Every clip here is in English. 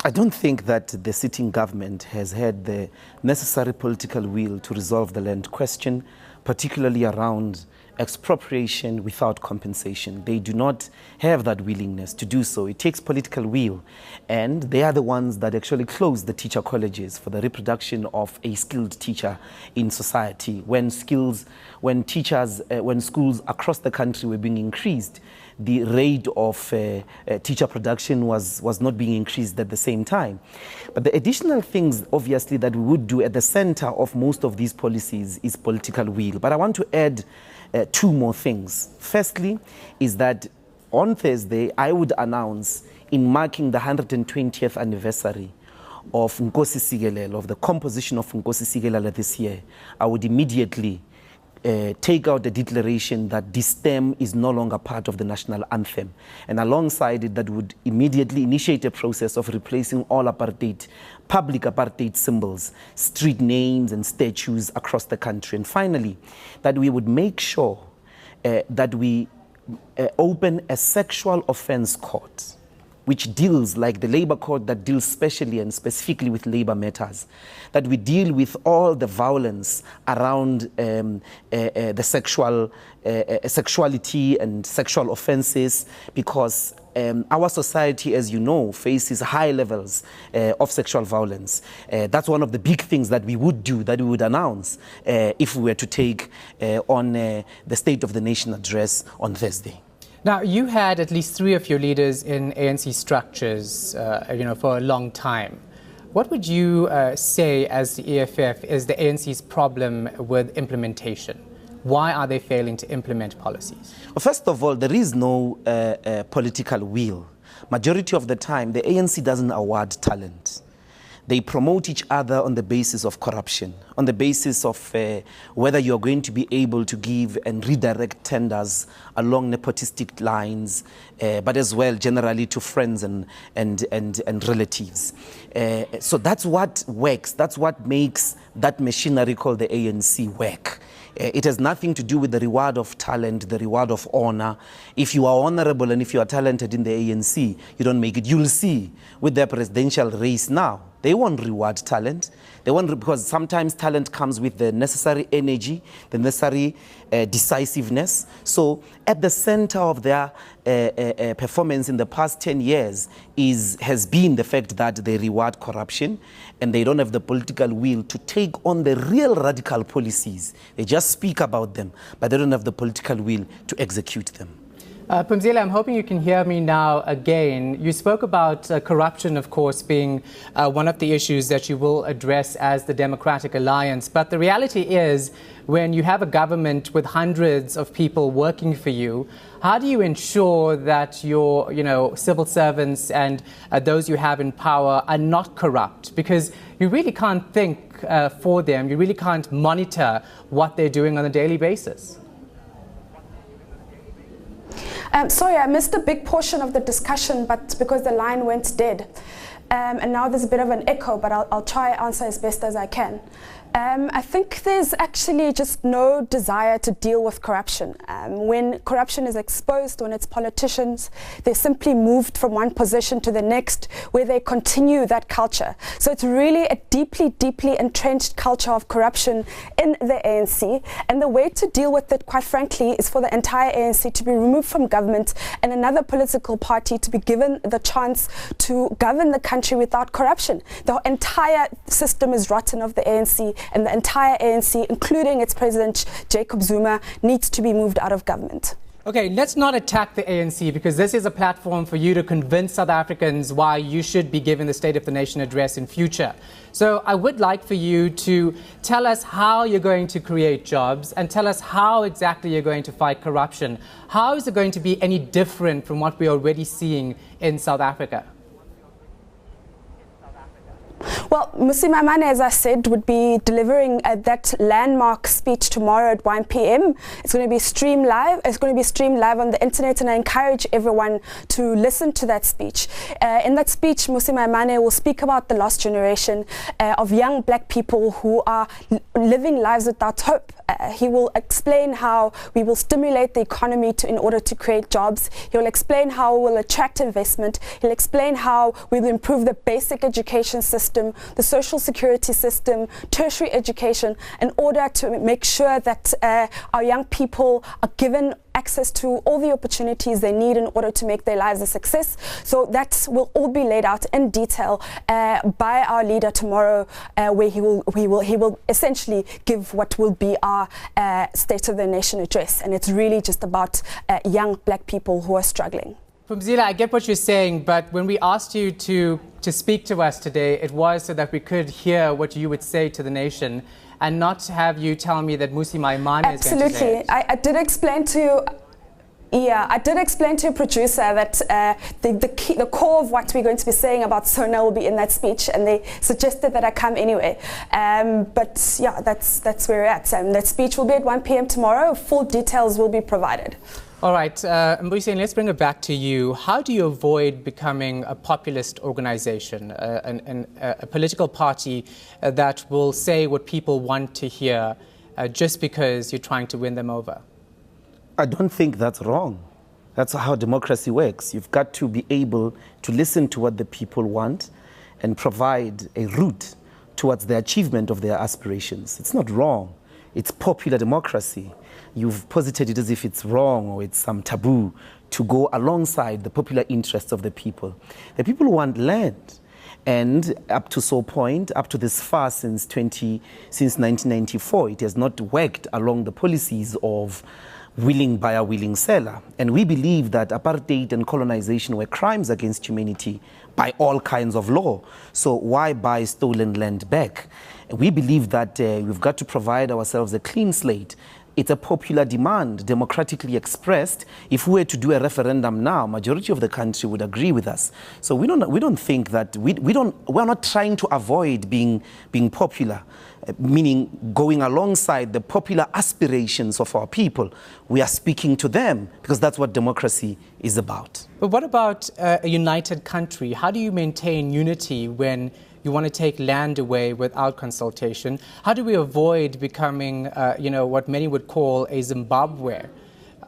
I don't think that the sitting government has had the necessary political will to resolve the land question, particularly around expropriation without compensation. They do not have that willingness to do so. It takes political will, and they are the ones that actually closed the teacher colleges for the reproduction of a skilled teacher in society. When schools across the country were being increased, the rate of teacher production was not being increased at the same time. But the additional things, obviously, that we would do at the center of most of these policies is political will. But I want to add two more things. Firstly, is that on Thursday, I would announce, in marking the 120th anniversary of Nkosi Sikelel, of the composition of Nkosi Sikelel this year, I would immediately take out the declaration that this stem is no longer part of the national anthem. And alongside it, that would immediately initiate a process of replacing all apartheid, public apartheid symbols, street names and statues across the country. And finally, that we would make sure that we open a sexual offense court, which deals, like the labor court that deals specially and specifically with labor matters, that we deal with all the violence around the sexuality and sexual offenses, because our society, as you know, faces high levels of sexual violence. That's one of the big things that we would do, that we would announce if we were to take on the State of the Nation address on Thursday. Now, you had at least 3 of your leaders in ANC structures, for a long time. What would you say as the EFF is the ANC's problem with implementation? Why are they failing to implement policies? Well, first of all, there is no political will. Majority of the time, the ANC doesn't award talent. They promote each other on the basis of corruption, on the basis of whether you're going to be able to give and redirect tenders along nepotistic lines, but as well generally to friends and relatives. So that's what works. That's what makes that machinery called the ANC work. It has nothing to do with the reward of talent, the reward of honor. If you are honorable and if you are talented in the ANC, you don't make it. You'll see with their presidential race now, they won't reward talent. They won't, because sometimes talent comes with the necessary energy, the necessary decisiveness. So at the center of their performance in the past 10 years has been the fact that they reward corruption and they don't have the political will to take on the real radical policies. They just speak about them, but they don't have the political will to execute them. Phumzile, I'm hoping you can hear me now again. You spoke about corruption, of course, being one of the issues that you will address as the Democratic Alliance. But the reality is, when you have a government with hundreds of people working for you, how do you ensure that your civil servants and those you have in power are not corrupt? Because you really can't think for them. You really can't monitor what they're doing on a daily basis. Sorry, I missed a big portion of the discussion, but because the line went dead. And now there's a bit of an echo, but I'll try to answer as best as I can. I think there's actually just no desire to deal with corruption. When corruption is exposed, when it's politicians, they're simply moved from one position to the next where they continue that culture. So it's really a deeply, deeply entrenched culture of corruption in the ANC. And the way to deal with it, quite frankly, is for the entire ANC to be removed from government and another political party to be given the chance to govern the country without corruption. The entire system is rotten of the ANC, and the entire ANC, including its president, Jacob Zuma, needs to be moved out of government. Okay, let's not attack the ANC, because this is a platform for you to convince South Africans why you should be given the State of the Nation address in future. So I would like for you to tell us how you're going to create jobs and tell us how exactly you're going to fight corruption. How is it going to be any different from what we're already seeing in South Africa? Well, Mmusi Maimane, as I said, would be delivering that landmark speech tomorrow at 1 p.m. It's going to be streamed live. It's going to be streamed live on the internet, and I encourage everyone to listen to that speech. In that speech, Mmusi Maimane will speak about the lost generation of young black people who are living lives without hope. He will explain how we will stimulate the economy in order to create jobs. He will explain how we will attract investment. He'll explain how we will improve the basic education system, the social security system, tertiary education, in order to make sure that our young people are given access to all the opportunities they need in order to make their lives a success. So that will all be laid out in detail by our leader tomorrow, where he will essentially give what will be our State of the Nation address, and it's really just about young black people who are struggling. Phumzile, I get what you're saying, but when we asked you to speak to us today, it was so that we could hear what you would say to the nation, and not have you tell me that Mmusi Maimane is going to say it. I did explain to you. Yeah, I did explain to your producer that the core of what we're going to be saying about SONA will be in that speech, and they suggested that I come anyway. But yeah, that's where we're at. That speech will be at 1 p.m. tomorrow. Full details will be provided. All right, Mbuyiseni, let's bring it back to you. How do you avoid becoming a populist organization, a political party that will say what people want to hear just because you're trying to win them over? I don't think that's wrong. That's how democracy works. You've got to be able to listen to what the people want and provide a route towards the achievement of their aspirations. It's not wrong. It's popular democracy. You've posited it as if it's wrong or it's some taboo to go alongside the popular interests of the people. The people want land. And up to so point, up to this far since 1994, it has not worked along the policies of willing buyer, willing seller. And we believe that apartheid and colonization were crimes against humanity by all kinds of law. So why buy stolen land back? We believe that we've got to provide ourselves a clean slate. It's a popular demand, democratically expressed. If we were to do a referendum now, majority of the country would agree with us. So we don't think that we're not trying to avoid being popular, meaning going alongside the popular aspirations of our people. We are speaking to them because that's what democracy is about. But what about a united country? How do you maintain unity when you want to take land away without consultation? How do we avoid becoming, what many would call a Zimbabwe?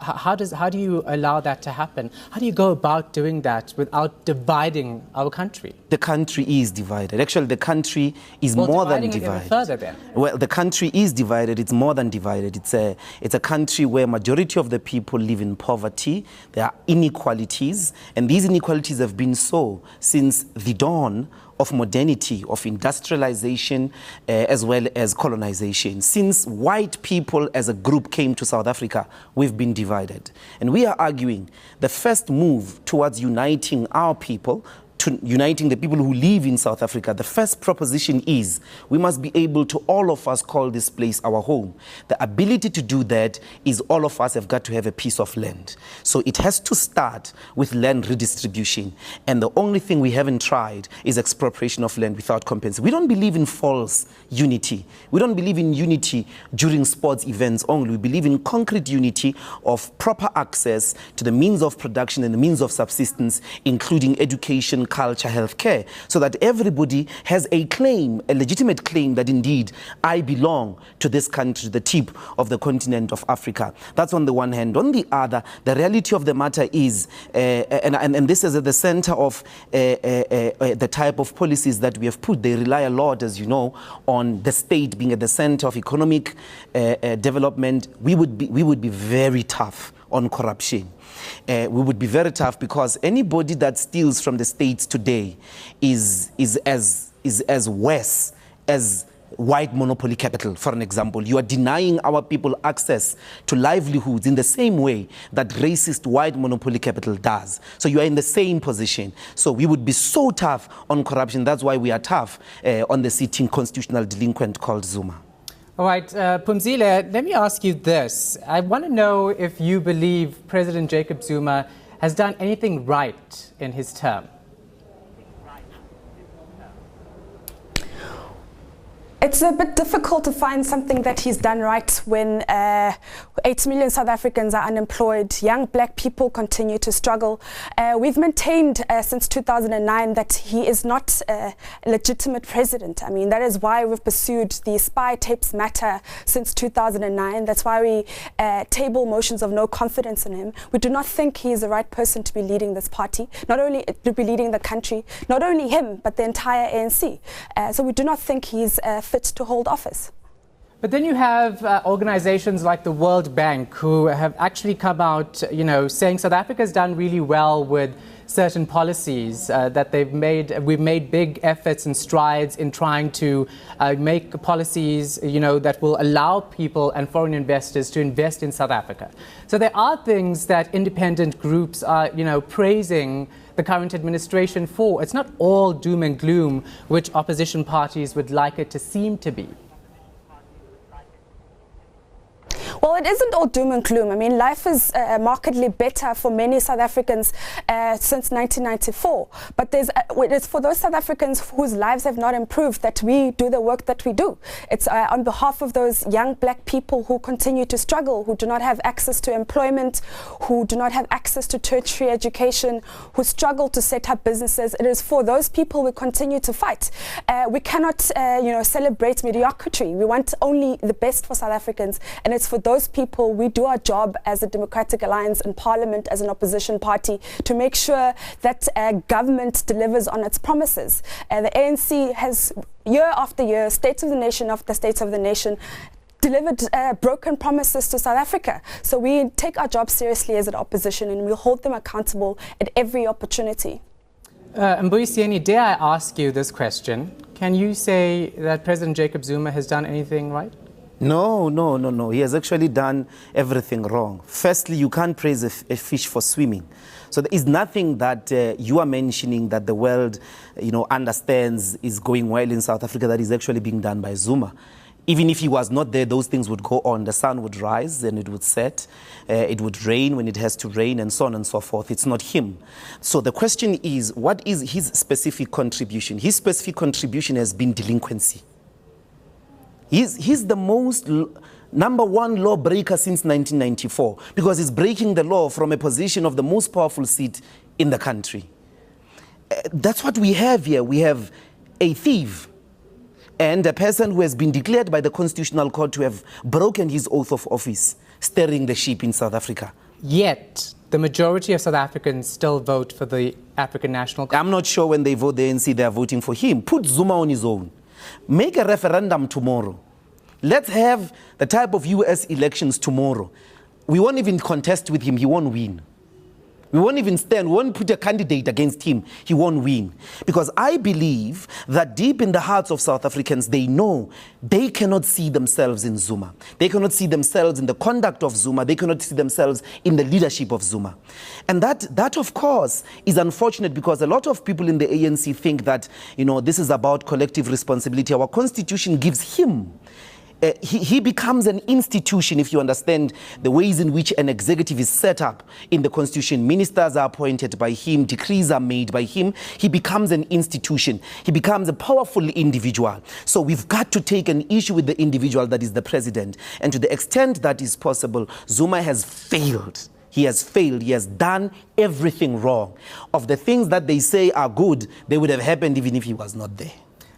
How do you allow that to happen? How do you go about doing that without dividing our country? The country is divided. Actually, the country is more than divided. Even further then. Well, the country is divided. It's more than divided. It's a country where majority of the people live in poverty. There are inequalities, and these inequalities have been so since the dawn of modernity, of industrialization, as well as colonization. Since white people as a group came to South Africa, we've been divided. And we are arguing the first move towards uniting our people, to uniting the people who live in South Africa, the first proposition is we must be able to, all of us, call this place our home. The ability to do that is all of us have got to have a piece of land. So it has to start with land redistribution. And the only thing we haven't tried is expropriation of land without compensation. We don't believe in false unity. We don't believe in unity during sports events only. We believe in concrete unity of proper access to the means of production and the means of subsistence, including education, culture, healthcare, so that everybody has a claim, a legitimate claim that indeed I belong to this country, the tip of the continent of Africa. That's on the one hand. On the other, the reality of the matter is, and this is at the center of the type of policies that we have put. They rely a lot, as you know, on the state being at the center of economic development. We would be very tough on corruption. We would be very tough because anybody that steals from the states today is as worse as white monopoly capital, for an example. You are denying our people access to livelihoods in the same way that racist white monopoly capital does. So you are in the same position. So we would be so tough on corruption. That's why we are tough on the sitting constitutional delinquent called Zuma. All right, Phumzile, let me ask you this. I want to know if you believe President Jacob Zuma has done anything right in his term. It's a bit difficult to find something that he's done right when 8 million South Africans are unemployed, young black people continue to struggle. We've maintained since 2009 that he is not a legitimate president. I mean, that is why we've pursued the spy tapes matter since 2009. That's why we table motions of no confidence in him. We do not think he is the right person to be leading this party, not only to be leading the country, not only him, but the entire ANC. So we do not think he's fit to hold office. But then you have organizations like the World Bank who have actually come out, saying South Africa's done really well with certain policies that we've made big efforts and strides in trying to make policies, that will allow people and foreign investors to invest in South Africa. So there are things that independent groups are, praising the current administration for. It's not all doom and gloom, which opposition parties would like it to seem to be. Well, it isn't all doom and gloom. I mean, life is markedly better for many South Africans since 1994. But it's for those South Africans whose lives have not improved that we do the work that we do. It's on behalf of those young black people who continue to struggle, who do not have access to employment, who do not have access to tertiary education, who struggle to set up businesses. It is for those people we continue to fight. We cannot, celebrate mediocrity. We want only the best for South Africans, and it's for those people we do our job as a Democratic Alliance in Parliament, as an opposition party, to make sure that government delivers on its promises. The ANC has, year after year, State of the Nation after State of the Nation, delivered broken promises to South Africa. So we take our job seriously as an opposition, and we'll hold them accountable at every opportunity. Mbuyiseni, dare I ask you this question? Can you say that President Jacob Zuma has done anything right? No. He has actually done everything wrong. Firstly, you can't praise a fish for swimming. So there is nothing that you are mentioning that the world, understands is going well in South Africa that is actually being done by Zuma. Even if he was not there, those things would go on. The sun would rise and it would set. It would rain when it has to rain, and so on and so forth. It's not him. So the question is, what is his specific contribution? His specific contribution has been delinquency. He's the most number one lawbreaker since 1994, because he's breaking the law from a position of the most powerful seat in the country. That's what we have here. We have a thief and a person who has been declared by the Constitutional Court to have broken his oath of office, steering the ship in South Africa. Yet, the majority of South Africans still vote for the African National Congress. I'm not sure when they vote the ANC, they are voting for him. Put Zuma on his own. Make a referendum tomorrow. Let's have the type of US elections tomorrow. We won't even contest with him. He won't win. We won't even stand. We won't put a candidate against him. He won't win. Because I believe that deep in the hearts of South Africans, they know they cannot see themselves in Zuma. They cannot see themselves in the conduct of Zuma. They cannot see themselves in the leadership of Zuma. And that of course, is unfortunate, because a lot of people in the ANC think that, this is about collective responsibility. Our constitution gives him. He becomes an institution, if you understand the ways in which an executive is set up in the constitution. Ministers are appointed by him, decrees are made by him. He becomes an institution. He becomes a powerful individual. So we've got to take an issue with the individual that is the president. And to the extent that is possible, Zuma has failed. He has failed. He has done everything wrong. Of the things that they say are good, they would have happened even if he was not there.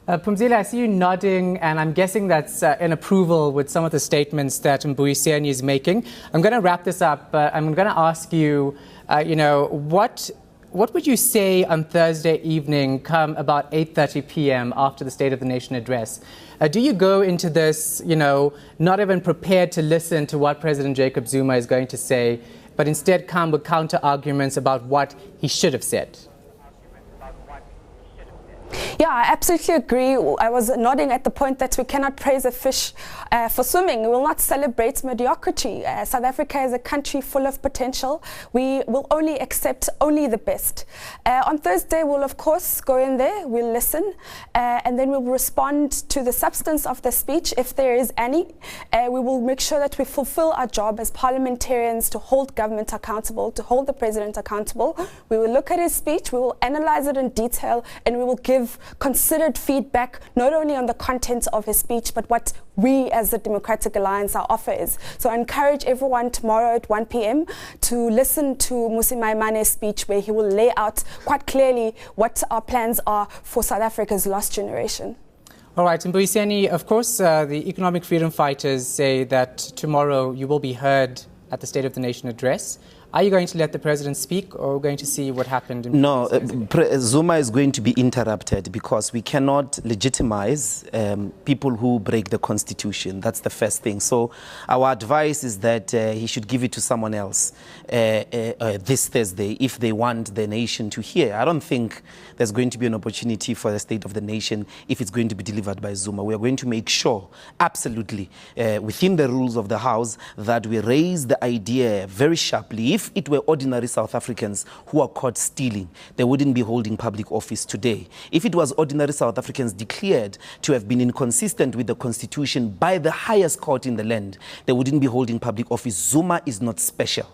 Phumzile, I see you nodding, and I'm guessing that's in approval with some of the statements that Mbuyiseni is making. I'm going to wrap this up. I'm going to ask you, what would you say on Thursday evening, come about 8:30 p.m. after the State of the Nation address? Do you go into this, not even prepared to listen to what President Jacob Zuma is going to say, but instead come with counter-arguments about what he should have said? Yeah, I absolutely agree. I was nodding at the point that we cannot praise a fish for swimming. We will not celebrate mediocrity. South Africa is a country full of potential. We will only accept only the best. On Thursday, we'll of course go in there, we'll listen, and then we'll respond to the substance of the speech, if there is any. We will make sure that we fulfill our job as parliamentarians to hold government accountable, to hold the president accountable. We will look at his speech, we will analyze it in detail, and we will give considered feedback, not only on the content of his speech, but what we as the Democratic Alliance, our offer is. So I encourage everyone tomorrow at 1 p.m. to listen to Mmusi Maimane's speech, where he will lay out quite clearly what our plans are for South Africa's lost generation. All right, Mbuyiseni, of course, the economic freedom fighters say that tomorrow you will be heard at the State of the Nation address. Are you going to let the president speak, or are we going to see what happened? No, Zuma is going to be interrupted because we cannot legitimize people who break the constitution. That's the first thing. So our advice is that he should give it to someone else this Thursday if they want the nation to hear. I don't think there's going to be an opportunity for the State of the Nation if it's going to be delivered by Zuma. We are going to make sure, absolutely, within the rules of the House, that we raise the idea very sharply. If it were ordinary South Africans who are caught stealing, they wouldn't be holding public office today. If it was ordinary South Africans declared to have been inconsistent with the constitution by the highest court in the land, they wouldn't be holding public office. Zuma is not special.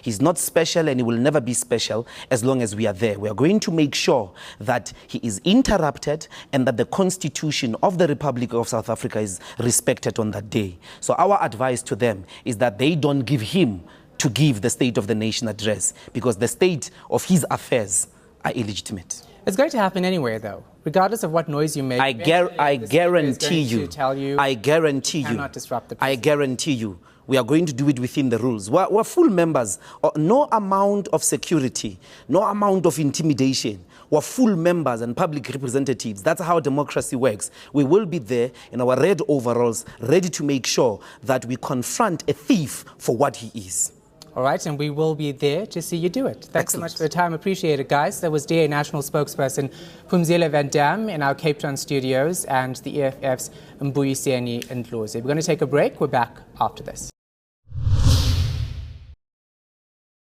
He's not special, and he will never be special as long as we are there. We are going to make sure that he is interrupted and that the Constitution of the Republic of South Africa is respected on that day. So our advice to them is that they don't give him to give the State of the Nation address, because the state of his affairs are illegitimate. It's going to happen anyway, though, regardless of what noise you make. I guarantee you, cannot disrupt the president. I guarantee you, we are going to do it within the rules. We're full members. No amount of security, no amount of intimidation. We're full members and public representatives. That's how democracy works. We will be there in our red overalls, ready to make sure that we confront a thief for what he is. All right, and we will be there to see you do it. Thanks so much for the time. Appreciate it, guys. That was DA National Spokesperson Phumzile van Damme in our Cape Town studios, and the EFF's Mbuyiseni Ndlozi. We're going to take a break. We're back after this.